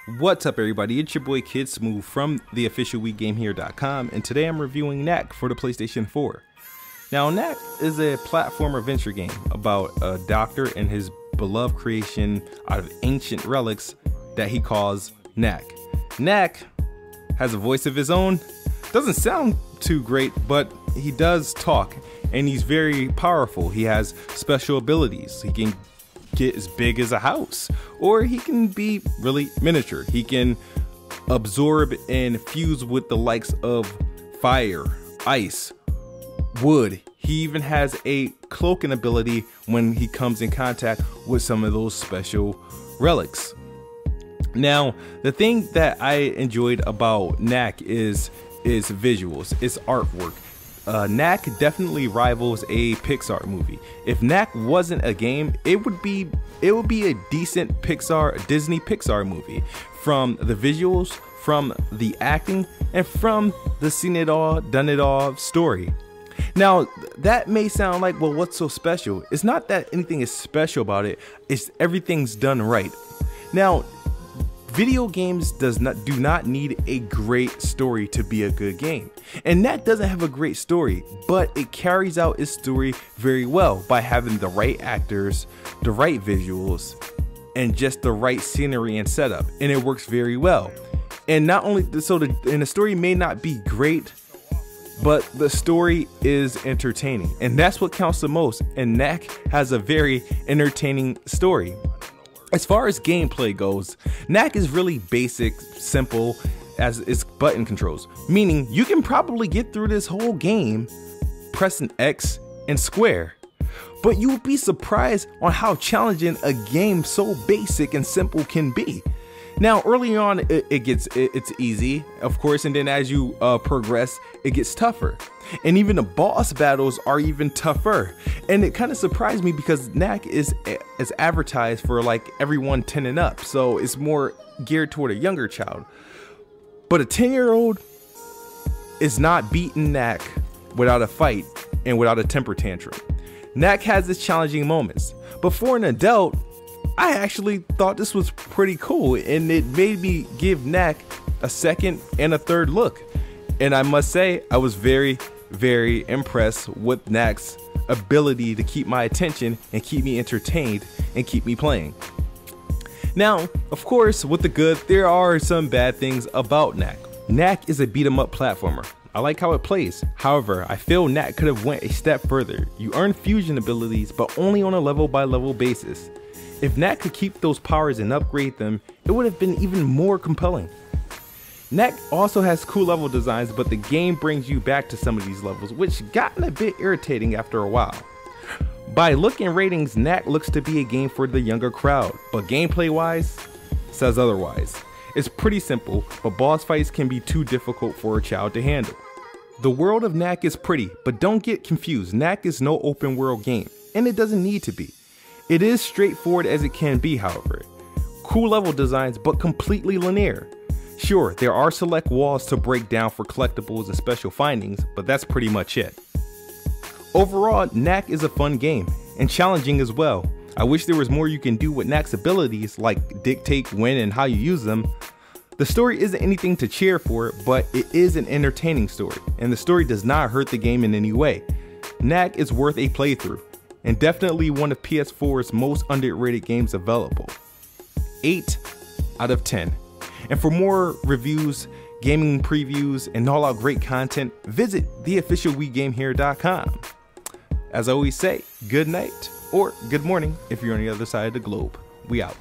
What's up, everybody? It's your boy Kid Smooth from the official WeGameHere.com, and today I'm reviewing Knack for the PlayStation 4. Now, Knack is a platform adventure game about a doctor and his beloved creation out of ancient relics that he calls Knack. Knack has a voice of his own. Doesn't sound too great, but he does talk, and he's very powerful. He has special abilities. He can get as big as a house, or he can be really miniature. He can absorb and fuse with the likes of fire, ice, wood. He even has a cloaking ability when he comes in contact with some of those special relics. Now, the thing that I enjoyed about Knack is visuals, it's artwork. Knack definitely rivals a Pixar movie. If Knack wasn't a game, it would be a decent Disney Pixar movie, from the visuals, from the acting, and from the seen it all, done it all story. Now, that may sound like, well, what's so special? It's not that anything is special about it, it's everything's done right. Now, video games do not need a great story to be a good game. And Knack doesn't have a great story, but it carries out its story very well by having the right actors, the right visuals, and just the right scenery and setup. And it works very well. And not only so, the story may not be great, but the story is entertaining. And that's what counts the most. And Knack has a very entertaining story. As far as gameplay goes, Knack is really basic, simple as its button controls, meaning you can probably get through this whole game pressing X and square. But you will be surprised on how challenging a game so basic and simple can be. Now, early on, it's easy, of course, and then as you progress, it gets tougher. And even the boss battles are even tougher. And it kind of surprised me because Knack is advertised for like everyone 10 and up, so it's more geared toward a younger child. But a 10-year-old is not beating Knack without a fight and without a temper tantrum. Knack has its challenging moments, but for an adult, I actually thought this was pretty cool, and it made me give Knack a second and a third look. And I must say, I was very, very impressed with Knack's ability to keep my attention and keep me entertained and keep me playing. Now, of course, with the good, there are some bad things about Knack. Knack is a beat 'em up platformer. I like how it plays. However, I feel Knack could have went a step further. You earn fusion abilities, but only on a level by level basis. If Knack could keep those powers and upgrade them, it would have been even more compelling. Knack also has cool level designs, but the game brings you back to some of these levels, which gotten a bit irritating after a while. By look and ratings, Knack looks to be a game for the younger crowd, but gameplay wise, says otherwise. It's pretty simple, but boss fights can be too difficult for a child to handle. The world of Knack is pretty, but don't get confused, Knack is no open world game, and it doesn't need to be. It is straightforward as it can be, however. Cool level designs, but completely linear. Sure, there are select walls to break down for collectibles and special findings, but that's pretty much it. Overall, Knack is a fun game, and challenging as well. I wish there was more you can do with Knack's abilities, like dictate when and how you use them. The story isn't anything to cheer for, but it is an entertaining story, and the story does not hurt the game in any way. Knack is worth a playthrough, and definitely one of PS4's most underrated games available. 8 out of 10. And for more reviews, gaming previews, and all our great content, visit the official WeGameHere.com. As I always say, good night or good morning if you're on the other side of the globe. We out.